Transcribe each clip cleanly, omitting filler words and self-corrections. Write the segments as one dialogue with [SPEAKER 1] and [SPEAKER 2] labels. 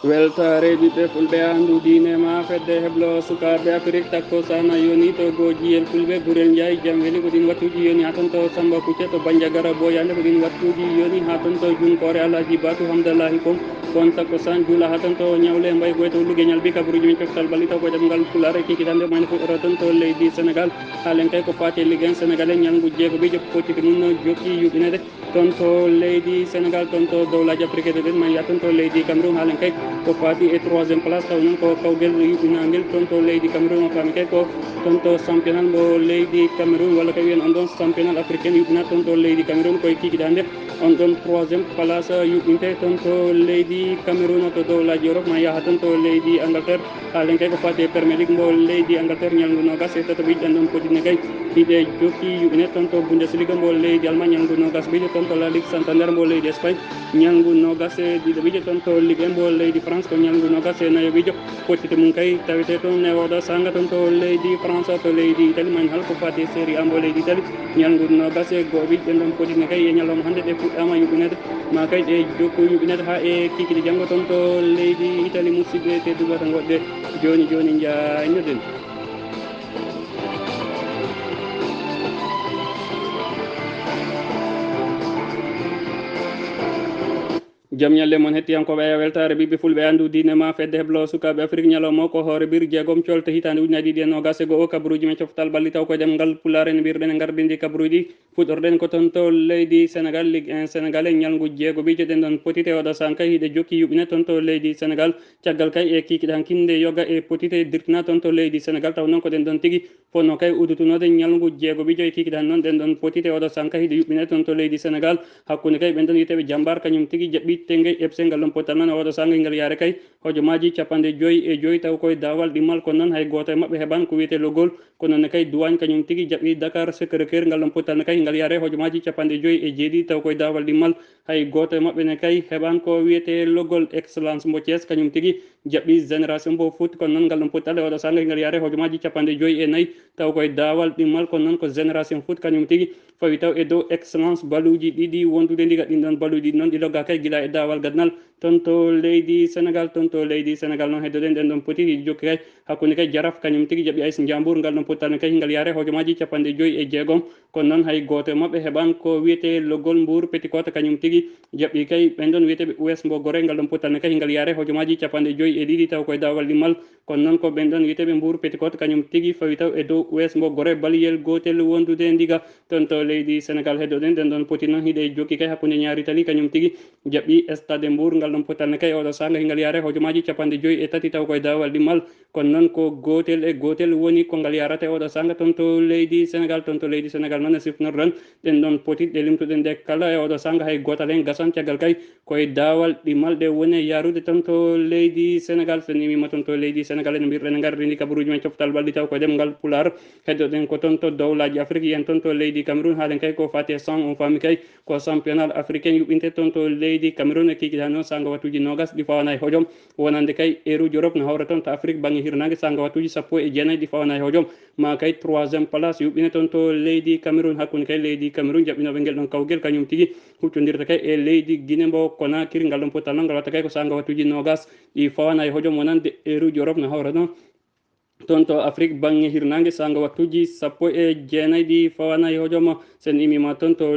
[SPEAKER 1] weltare ɓiɓɓe fulɓe andudine ma fedde heblo sukaɓe afrique takko sana yoni to gojiyel fulɓe gurel ndiaye jaam weeli ko ɗin wattuji yoni ha toon to samba kucce to bandiagara boyande ko ɗin wattuji yoni ha toon to junkore alaji batou hamdallahi pom kon takko san juula ha toon to ñawle mbay goy to lugue ñalbi kabaruji min coftal balli taw koye ɗemgal fulare kikitande mayne fuɗɗora toon to leydi sénégal halen kay ko fati liguen sénégalais ñalngu jeego ɓijo pocciti mum jokki yuɓinede toon to leydi sénégal toon to dowlaji afrique de ɗen maya toon to leydi cameroun halen kay ko fati e 3e place taw noon ko kawguel yuɓɓinanguel toon to leydi cameroun o fami kay ko toon to championnat mo leydi cameroun walla kay wiyen on ɗon championnat africain yuɓɓinat toon to leydi cameroun koye kikiɗande on ɗon 3e place yuɓɓinte toon to leydi cameroun to dowlaji europe ma yaaha toon to leydi angleterre halen kay ko fati e premier league mo leydi angleterre ñalngu nogas e tataɓe ɗan ɗon potine kay hiɗe jokki yuɓɓinet toon to bundesliga mo leydi allemagne ñalngu nogas ɓijo toon to la ligue santander mo leydi espagne ñalngu nogas e ɗiɗo ɓijo toon to ligue mo leydi france ko ñalngu nogas e nayo ɓijo poccite mum kay tawete toon e oɗo sanga toon to leydi france to leydi italie mañ hal ko fati e série a mo leydi italie ñalngu nogas e goho ɓijo ɗen ɗon potine kay e ñalawma hannde ɗe fuɗɗama yuɓɓinede ma kay ɗe jokku yuɓɓinede ha e kikiɗe janggo toon to leydi italie musidɓe tedduɓe to goɗɗe joni joni jaynoden jaam ñalle moon hettiyankoɓe e weltare ɓiɓɓe fulɓe andu dine ma fedde heblo sukaɓe afrique ñalawma ko hoore bir jeegom colte hitande ujunnaje ɗiɗi e nogas e goho kabaruji men coftal balli taw koye ɗemgal pulare ne mbirɗen e gardidi kabaruji fuɗɗorɗen ko toon to leydi sénégal ligue 1 sénégalais ñalngu jeego ɓijo ɗen ɗon potite oɗo san kay hiɗe jokki yuɓɓine toon to leydi sénégal caggal kay e kikiɗe han kinde yoga e potite dirtina toon to leydi sénégal taw noon ko ɗen ɗon tigui fonno kay udutunode ñalngu jeego ɓijo e kikiɗe han noon ɗen ɗon potite oɗo san kay hiɗe yuɓɓine toon to leydi sénégal hakkude kay ɓen ɗon yiteɓe jambar kañum tigui jaɓɓi tengge epse ngal ɗon pottal noon e oɗo sanga ngal yaare kay hojomaji 55 taw koye dawal ɗimmal kono noon hay goto e mabɓe heɓan ko wiyete logol kono noon kay duwagne kañum tigui jaɓɓi dakar sacré cœur ngal ɗon pottal ne kay ngal yaare hojomaji 57 taw koye dawal ɗimmal hay goto e mabɓe ne kay heɓan ko wiyete logol excellence mo Thiès kañum tigui jaɓɓi génération mbo foot kono noon ngal ɗon pottal e oɗo sanga ngal yaare hojomaji 54 taw koye dawal ɗimmal kono noon ko génération foot kañum tigui fawi taw e dow excellence baluji ɗiɗi wondude ndiga ɗin ɗon baluji ɗi noon ɗi logga kay guila e dawal gadnal toon to leydi sénégal toon to leydi sénégal noon heddoɗen ɗen ɗon poti ɗiɗi jokki kay hakkude kay jaraf kañum tigui jaɓi aysa diambour ngal ɗon pottalne kay ngal yaare hojomaji 56 kono noon hay goto e mabɓe heɓan ko wiyete logol mbour petit cote kañum tigui jaɓɓi kay ɓen ɗon wiyeteɓe us mbo gore ngal ɗon pottalne kay ngal yaare hojomaji 52 taw koye dawal ɗimmal kono noon ko ɓen ɗon wiyeteɓe mbour petit cote kañum tigui fawi taw e dow us mbo gore baliyel gotel wondude ndiga toon to leydi sénégal heddoɗen ɗen ɗon poti noon hiɗe jokki kay hakkude ñaari tali kañum tigui jaɓɓi stade mbour ngal ɗon pottalne kay oɗo sanga ngal yaare hojomaji 53 taw koye dawal ɗimmal kono noon ko gotel e gotel woni ko ngal yarata oɗo sanga toon to leydi sénégal toon to leydi sénégal noon e sifnorɗon ɗen ɗon poti ɗe limtuɗen nde kala e oɗo sanga hay gotal hen gasan caggal kay koye dawal ɗimmal ɗe woni e yarude toon to leydi sénégal so nimima toon to leydi sénégal ene mbirɗen gardini kabaruji men coftal balɗi taw koye ɗemgal pular heddoɗen ko toon to dowlaji afrique yen toon to leydi cameroun haalen kay ko fati e 100 on fami kay ko championnat africain yuɓɓinte toon to leydi cameroun e kikiɗa noon sanga wattuji nogas ɗi fawana e hojom wonande kay eruji europe no hawra toon to afrique banggue hirnangue sanga wattuji 19 ɗi fawana e hojom ma kay 3e place yuɓɓine toon to leydi cameroun hakkude kay leydi cameroun jaɓɓinoɓe guel ɗon kawguel kañum tigui huccodirta kay e leydi guiné mbo konakiri ngal ɗon pottal noon ngal watta kay ko sanga wattuji nogas ɗi fawana e hojom wonande eruji europe no hawra noon toon to afrique banggue hirnangue sanga wattuji 19 ɗi fawana e hojom sen imima toon to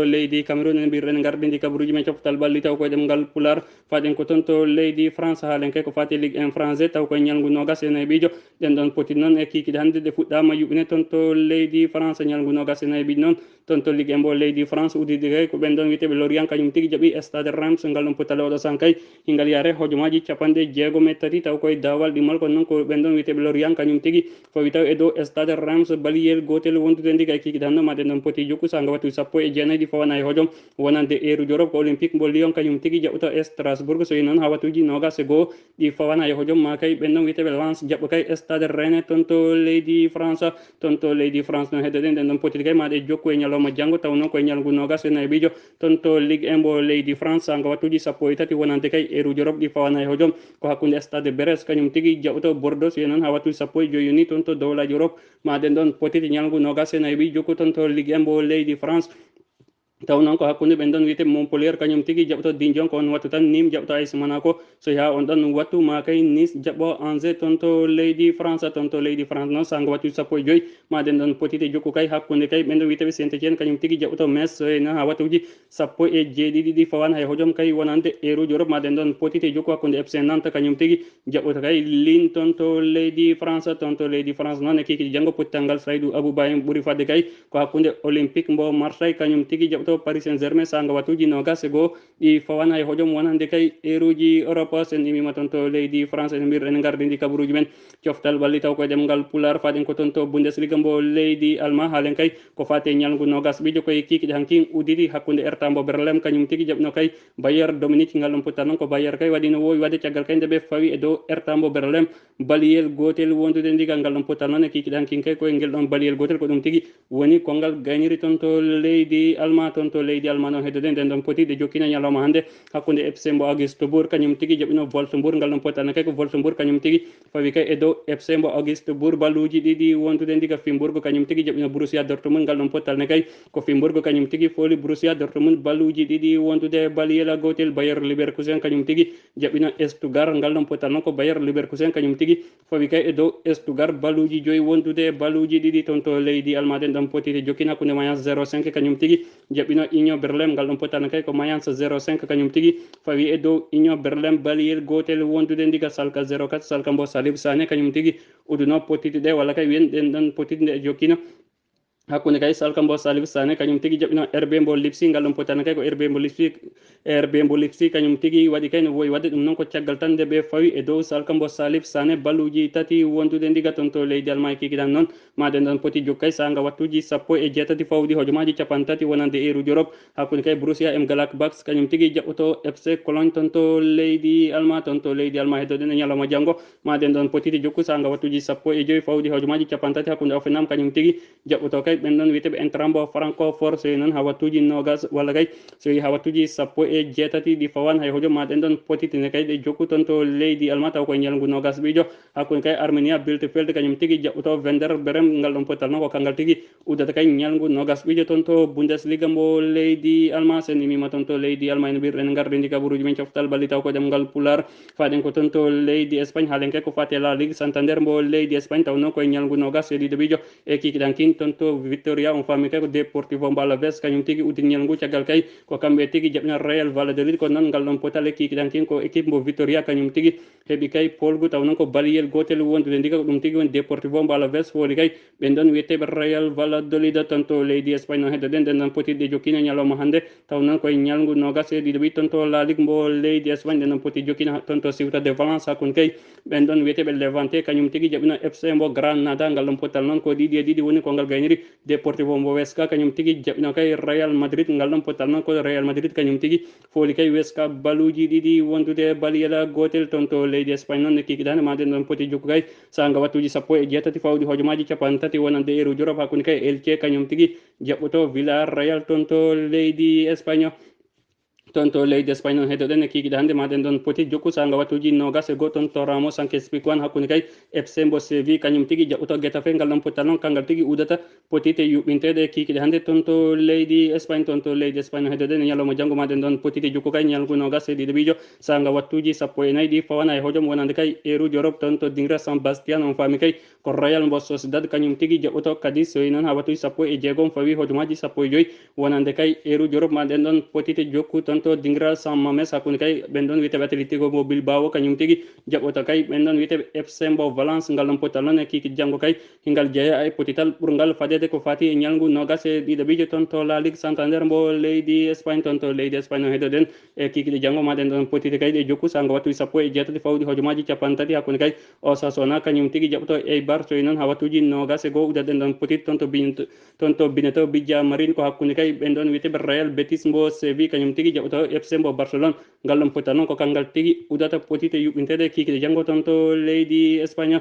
[SPEAKER 1] leydi cameroun en mbirɗen gardidi kabaruji men coftal balli taw koye ɗemgal pular faɗen ko toon to leydi france haalen kay ko fati ligue 1 français taw koye ñalngu nogas e nayyi ɓiijo ɗen ɗon poti noon e kikiɗe hannde ɗe fuɗɗama yuɓɓine toon to leydi france ñalngu nogas e nayyi ɓiijo noon toon to ligue 1 mbo leydi france udidi kay ko ɓen ɗon wiyeteɓe lorient kañum tigui jaaɓi stade reims ngal ɗon pottal oɗo san kay hingal yaare hojomaji 56 taw koye dawal ɗimmal kono noon ko ɓen ɗon wiyeteɓe lorient kañum tigui fawi taw e dow stade reims baliyel gotel wondude ndiga e kikiɗe hanno ma ɗen ɗon poti jokku sanga wattu 19 ɗi fawana e hojom wonande eruji europe ko olympique mbo lyon kañum tigui jaɓɓoto e strasbourg so yi noon ha wattuji nogas e goho ɗi fawana e hojom ma kay ɓen ɗon wiyeteɓe lance jaɓɓo kay stade rennais toon to leydi france toon to leydi france noon heddoɗen ɗen ɗon potiti kay maɗe jokku e ñalawma janggo taw noon koye ñalngu nogas e nayyi ɓiijo toon to ligue 1 mbo leydi france sanga wattuji 13 wonande kay eruji europe ɗi fawana e hojom ko hakkude stade brest kañum tigui jaɓɓoto bordeaux so yi noon ha wattuji 15 ni toon to dowlaji europe ma ɗen ɗon potiti ñalngu nogas e nayyi ɓiijo jokku toon to ligue 1 mbo leydi france taw noon ko hakkunde ɓen ɗon wiyete Montpellier kañum tigi jaɓto Dijon ko on wattu tan Nîmes jaɓto AS Monaco so yaha on ɗon wattu ma kay Nice jaɓɓo Angers toon to leydi France toon to leydi France noon sanga wattu sappo e joyyi maden ɗon potite jokku kay hakkunde kay ɓen ɗon wiyeteɓe Saint-Étienne kañum tigi jaɓɓoto Metz no ha wattuji sappo e jeeɗiɗi ɗi fawan hay hojom kay wonande eruji Europe maden ɗon potite jokku hakkunde FC Nantes kañum tigi jaɓɓoto kay Lille toon to leydi France toon to leydi France noon e kikiji janggo pottital ngal Saydou Abouba en ɓuuri fadde kay ko hakkunde Olympique mbo Marseille kañum tigi jaɓɓoto Paris Saint-Germain sanga wattuji nogas e goho ɗi fawan hay hojom wonande kay eruji Europe sen imima toon to leydi France en mbir en gardidi kabaruji men coftal ɓalli taw koye ɗemgal Pulaar faɗen ko toon to Bundesliga mbo leydi Allemand haalen kay ko fate ñalngu nogas ɓijo koye kikiɗe hanki uditi hakkunde Hertha mbo Berlem kañum tigi jaɓno kay Bayer Dominique ngal ɗon puttal noon ko Bayer kay waɗi no wowi wadde caggal kay nde ɓe fawi e dow Hertha mbo Berlem baliyel gotel wondude ndigal ngal ɗon puttal noon e kikiɗe hankin kay koye ngel ɗon baliyel gotel ko ɗum tigi woni kongal gayniri toon to leydi Allemand toon to leydi Allemand noon heddode nden ɗon poti ɗe jokkina ñalawma hannde hakkunde FC mbo Augsbourg kañum tigi jaɓino Wolfsburg ngal ɗon pottal kay ko Wolfsburg kañum tigi fawi kay e dow FC mbo Augsbourg balluji ɗiɗi wondude ndiga Fimburg kañum tigi jaɓino Borussia Dortmund ngal ɗon pottal ne kay ko Fimburg kañum tigi foli Borussia Dortmund balluji ɗiɗi wondude baliyela gotel Bayer Leverkusen kañum tigi jaɓino Stuttgart ngal ɗon pottal noon ko Bayer Leverkusen kañum tigi fawi kay e dow Stuttgart balluji joyi wondude balluji ɗiɗi toon to leydi Allemand ɗon potiti jokkina hakkunde Mayence 0-5 kañum tigi jaɓino Union Berlin ngal ɗon pottano kay ko Mayence 0-5 kañum tigi fawi e dow Union Berlin baliyel gotel wondude ndiga Schalke 04 Schalke mbo Salif Sané kañum tigi uduno potiti ɗe walla kay wiyen ɗen ɗon potiti nde jokkina hakkunde kay Schalke mbo Salif Sané kañum tigi jaɓino RB mbo Leipzig ngal ɗon potano kay ko RB mbo Leipzig kañum tigi waɗi kay no wowi wadde ɗum noon ko caggal tan nde ɓe fawi e dow Schalke mbo Salif Sané balluji tati wondude ndiga toon to leydi Allemagne kikiɗan noon maden ɗon poti jokku kay sanga wattuji sappo e jeetati fawdi hojomaji capantati wonande eruji Europe hakkunde kay Borussia Mönchengladbach kañum tigi jaɓɓoto FC Cologne toon to leydi Allemagne toon to leydi Allemagne heddoɗen e ñalawma janggo maden ɗon potiti jokku sanga wattuji sappo e joyi fawdi hojomaji capantati hakkunde Hoffenheim kañum tigi jaɓɓoto kay ɓen ɗon wiyeteɓe Eintracht mbo Francfort so noon ha wattuji nogas walla kay so ha wattuji sappo e jeetati ɗi fawan hay hojom maɗen ɗon potitine kay ɗe jokku toon to leydi Allemagne taw koye ñalngu nogas ɓiijo hakkude kay Arminia Bielefeld kañum tigi jaɓɓoto Werder Bremen ngal ɗon pottal noon ko kangal tigi uddata kay ñalngu nogas ɓiijo toon to Bundesliga mbo leydi Allemagne sen imima toon to leydi Allemagne no mbirɗen gardidi kabaruji men coftal balli taw ko ɗemgal Pulaar faɗen ko toon to leydi Espagne haalen kay ko fate La Ligue Santander mbo leydi Espagne taw noon koye ñalngu nogas e ɗiɗo ɓiijo e kikiɗan kin toon to Victoria on fami kay ko Deportivo mbo Alaves kañum tigi udditi ñalngu caggal kay ko kamɓe tigi jaɓina Real Valladolid ko noon ngal ɗon potal e kikiɗan kin ko équipe mbo Victoria kañum tigi heeɓi kay polgu taw noon ko baliyel gotel wondude ndiga ko ɗum tigi woni Deportivo mbo Alaves fooli kay ɓen ɗon wiyeteɓe Real Valladolid toon to leydi Espagne noon heddoden nden noon potiɗe jokkina ñalawma hannde taw noon koye ñalngu nogas e ɗiɗo ɓiɗ toon to La Ligue mbo leydi Espagne nden noon poti jokkina toon to Ceuta de Valence hakkude kay ɓen ɗon wiyeteɓe Levante kañum tigi jaɓino FC mbo Granada ngal ɗon pottal noon ko ɗiɗi e ɗiɗi woni kongal gayniri Deportivo mbo Huesca kañum tigi jaɓino kay Real Madrid ngal ɗon pottal noon ko Real Madrid kañum tigi fooli kay Huesca baluji ɗiɗi wondude baliyela gotel toon to leydi Espagne noon ne kikiɗani maɗen ɗon poti jokku kay sanga wattuji sappo e jeetati fawɗi hojomaji capantati wonande eruji Europe hakkude kay Elche kañum tigi jaɓɓoto Villarreal toon to leydi Espagne toon to leydi Espagne noon heddoɗen e kikiɗe hannde maɗen ɗon poti jokku sanga wattuji nogas e goho toon to Ramos Sanchez Pizjuan hakkude kay FC mbo Séville kañum tigi jaɓɓoto Getafe ngal ɗon pottal noon kangal tigi udata potite yuɓɓinteɗe e kikiɗe hannde toon to leydi Espagne toon to leydi Espagne no heddoɗen e ñalawma janggo maɗen ɗon potiti jokku kay ñalngu nogas e ɗiɗo ɓiijo sanga wattuji sappo e nayyi ɗi fawana e hojom wonande kay eruji Europe toon to dingra San Bastian on fami kay ko Real mbo Sociedad kañum tigi jaɓɓoto Cadiz so noon ha wattuji sappo e jeegom fawi hojomaji sappo e joyyi wonande kay eruji Europe maɗen ɗon potite jokku toon to dingra San Mames hakkude kay ɓen ɗon wiyeteɓe Atlético mbo Bilbao kañum tigi jaɓɓoto kay ɓen ɗon wiyeteɓe FC mbo Valence ngal ɗon pottal noon e kiki janggo kay hingal jeeya e potital ɓurgal fadede ko fati e ñalngu nogas e ɗiɗo ɓiijo toon to La Ligue Santander mbo leydi Espagne toon to leydi Espagne no heddoɗen e kikiɗe janggo maɗen ɗon potiti kay ɗe jokku sanga wattuji sappo e jeetati fawɗi hojomaji capantati hakkude kay Osasuna kañum tigi jaɓɓoto Eibar so noon ha wattuji nogas e goho udaɗen ɗon potiti toon to Bineto Bija Marine ko hakkude kay ɓen ɗon wiyeteɓe Real Betis mbo Séville kañum tigi jaɓɓoto FC mbo Barcelone ngal ɗon pottal noon ko kangal tigi udata potite yuɓɓinteɗe kikiɗe janggo toon to leydi Espagne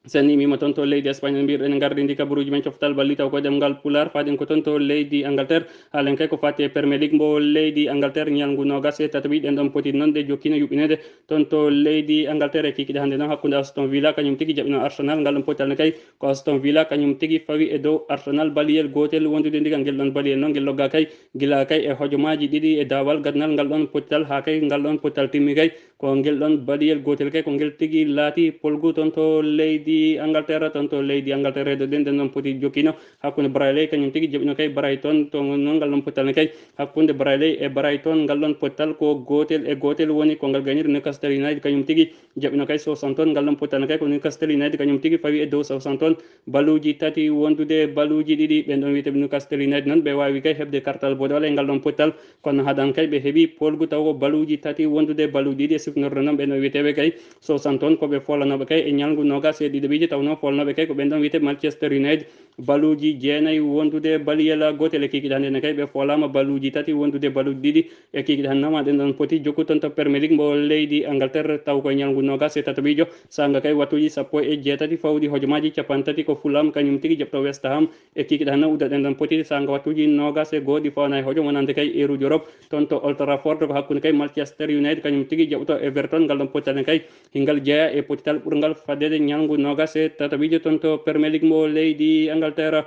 [SPEAKER 1] sen imima toon to leydi espagne mbirɗen gardidi kabaruji men coftal balli taw ko ɗemgal pular faɗen ko toon to leydi angleterre halen kay ko fati e premier league mbo leydi angleterre ñalngu nogas e tataɓi ɗen ɗon poti noon ɗe jokkino yuɓɓinede toon to leydi angleterre e kikiɗe hannde noon hakkude aston villa kañum tigui jaɓino arsenal ngal ɗon potalne kay ko aston villa kañum tigui fawi e dow arsenal baliyel gotel wondude ndigal guel ɗon baliyel noon guel logga kay guila kay e hojomaji ɗiɗi e dawal gadnal ngal ɗon potital ha kay ngal ɗon potital timmi kay ko guel ɗon baliyel gotel kay ko guel tigui laati polgu toon to leydi angleterre toon to leydi angleterre redo ɗen ɗon poti jokkino hakkude brayley kañum tigui jaɓino kay Brighton to noon ngal ɗon potital ne kay hakkude brayley e Brighton ngal ɗon potital ko gotel e gotel woni ko ngal gagniri Newcastle United kañum tigui jaɓino kay Southampton ngal ɗon potital ne kay ko Newcastle United kañum tigui fawi e dow Southampton baluji tati wondude baluji ɗiɗi ɓen ɗon wiyeteɓe Newcastle United noon ɓe wawi kay hebde kartal bodewal e ngal ɗon potital kono hadan kay ɓe heeɓi polgu taw ko baluji tati wondude baluji ɗiɗi e sifnorde noon ɓen ɗon wiyeteɓe kay Southampton koɓe folanoɓe kay e ñalngu nogas e ɗiɗaɓiji tawno folnoɓe kay ko ɓen ɗon wiyete Manchester United baluji jeenayyi wondude baliyel gotel e kikiɗe hannde ne kay ɓe folama baluji tati wondude baluji ɗiɗi e kikiɗe hannde nama ɗen ɗon poti jokku toon to premier league mbo leydi angleterre taw koye ñalngu nogas e tataɓijo sanga kay wattuji sappo e jeetati fawɗi hojomaji capantati ko Fulham kañum tigui jaɓto West Ham e kikiɗe hannde udda ɗen ɗon poti sanga wattuji nogas e goho ɗi fawana e hojom wonande kay eruji Europe toon to Old Trafford ko hakkude kay Manchester United kañum tigui jaɓto Everton ngal ɗon pottane kay hingal jeeya e potital ɓurgal fadede ñalngu nogas e tataɓijo toon to premier league mbo leydi angleterre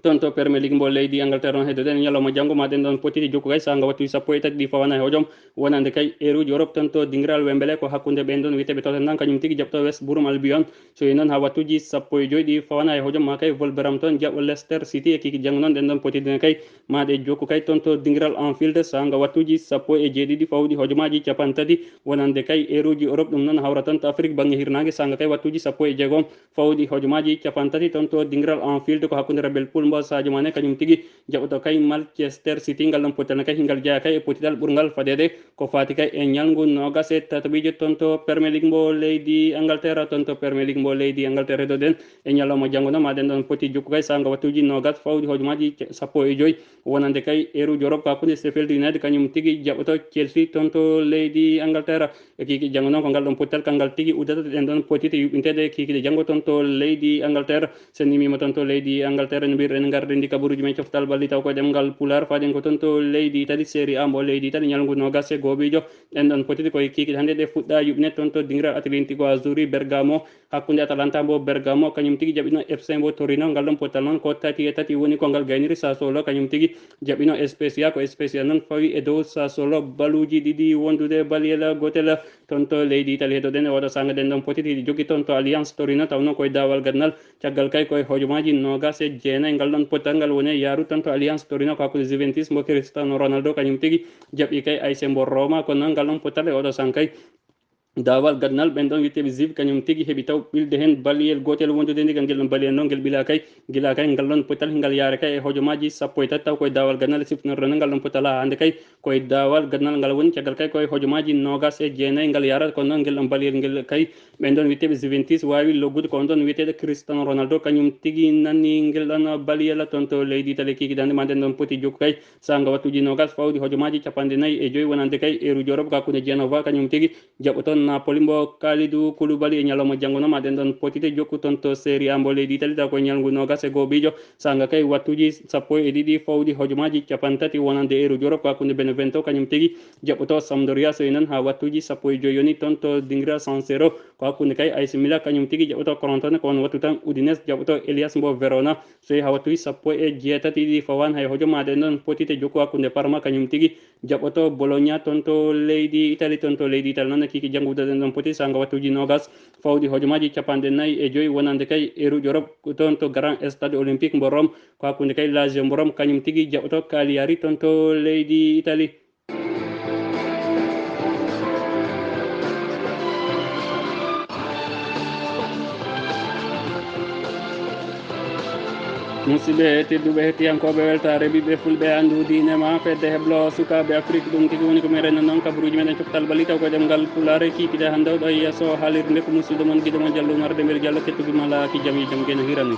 [SPEAKER 1] toon to premier league mbo leydi angleterre on heddoɗen ñalawma janggo ma ɗen ɗon potiti jokku kay sanga wattuji sappo e tati ɗi fawana e hojom wonande kay eruji Europe toon to dingiral Wembele ko hakkude ɓen ɗon wiyeteɓe Tottenham kañum tigui jaɓto West Brom Albion so yi noon ha wattuji sappo e joyyi ɗi fawana e hojom ma kay Wolverhampton jaɓo Leicester City e kiki janggo noon ɗen ɗon potidine kay maɗe jokku kay toon to dingiral Anfield sanga wattuji sappo e jeeɗiɗi fawɗi hojomaji capantati wonande kay eruji Europe ɗum noon hawra toon to Afrique banggue hirnangue sanga kay wattuji sappo e jeegom fawɗi hojomaji capantati toon to dingiral Anfield ko hakkude rebel pool mbo Sadio Mané kañum tigui jaɓoto kay Manchester City ngal ɗon pottane kay hingal jeeya kay e potital ɓurgal fadede ko fati kay e ñalngu nogas e tataɓijo toon to premier league mbo leydi angleterre toon to premier league mbo leydi angleterre redoɗen e ñalawma janggo noon maɗen ɗon poti jokku kay sanga wattuji nogas fawɗi hojomaji sappo e joyyi wonande kay eruji Europe ko hakkude Sheffield United kañum tigui jaɓoto Chelsea toon to leydi angleterre e kiki janggo noon ko ngal ɗon potital kangal tigui uddata ɗen ɗon potiti yuɓɓintede kikiɗe janggo toon to leydi angleterre sen nimima toon to leydi angleterre no mbirɗen gardidi kabaruji men coftal balli taw ko ɗemgal pular faɗen ko toon to leydi Italie série A mbo leydi Italie ñalngu nogas e gohoɓijo ɗen ɗon potiti koye kikiɗe hannde ɗe fuɗɗa yuɓɓinet toon to dingiral Atlético Azzurri Bergamo hakkude Atalanta mbo Bergamo kañum tigui jaɓino FC mbo Torino ngal ɗon potal noon ko tati e tati woni ko ngal gayniri Sassuolo kañum tigui jaɓino Spezia ko Spezia noon fawi e dow Sassuolo baluji ɗiɗi wondude baliyel gotel toon to leydi Italie heɗoɗen e oɗo sanga ɗen ɗon potiti ɗi jogui toon to Alliance Torino tawno koye dawal gadnal caggal kay koye hojomaji nogas e jeenayyi ngal ɗon potal ngal woni yaaru toon to Alliance Torino ko hakkude Juventus mbo Cristiano Ronaldo kañum tigui jaɓi kay AS mbo Roma kono noon ngal ɗon potal e oɗo sang kay dawal gadnal ɓen ɗon witteɓe Juve kañum tigui heeɓi taw ɓilde hen baliyel gotel wondude ndigal guel ɗon baliyel noon guel ɓila kay guila kay ngal ɗon potal ngal yaare kay e hojomaji sappo e tati taw koye dawal gadnal siftonorde noon ngal ɗon potal ha hande kay koye dawal gadnal ngal woni caggal kay koye hojomaji nogas e jeenayyi ngal yarata kono noon guel ɗon baliyel guel kay ɓen ɗon witteɓe Juventus wawi loggude ko on ɗon wiyeteɗo Cristiano Ronaldo kañum tigui nanni guel ɗon baliyel toon to leydi Italie kikiɗe hande ma nden ɗon poti jokku kay sanga wattuji nogas fawɗi hojomaji capanɗe nayyi e joyyi wonande kay eruji Europe ko hakkude Genova kañum tigui jaɓoton Napoli mbo Kalidou Koulibaly e ñalawma janggo noon maɗen ɗon potide jokku toon to série A mbo leydi Italie taw koye ñalngu nogas e gohoɓijo sanga kay wattuji sappo e ɗiɗi fawɗi hojomaji capantati wonande eruji Europe ko hakkude Benevento kañum tigui jaɓoto Sampdoria so yi noon ha wattuji sappo e joyyi yoni toon to dinguira San Siro ko hakkude kay AS Milan kañum tigui jaɓoto Crotone ko on wattu tan Udinese jaɓoto Elias mbo Verona so yi ha wattuji sappo e jeetati ɗi fawan hay hojo maɗen ɗon potite jokku hakkude Parma kañum tigui jaɓoto Bologna toon to leydi Italie toon to leydi Italie noon kiki janggudeɗen ɗon poti sanga wattuji nogas fawɗi hojomaji capanɗe nayyi e joyyi wonande kay eruji Europe toon to Grand Stade Olympique mbo Rome ko hakkude kay Lazio mbo Rome kañum tigui jaɓoto Cagliari toon to leydi Italie musidɓe tedduɓe hettiyankoɓe weltare ɓiɓɓe fulɓe andudinema fedde heblo sukaɓe Afrique ɗum tigui woni ko mi renna noon kabaruji meɗen coftal balli taw ko ɗemgal pulare kikiɗe hande ɗo e yesso haalirde ko musidɗo moon guiɗo mo Diallo Umar Demel Diallo kettugima laaki jaam gene hirani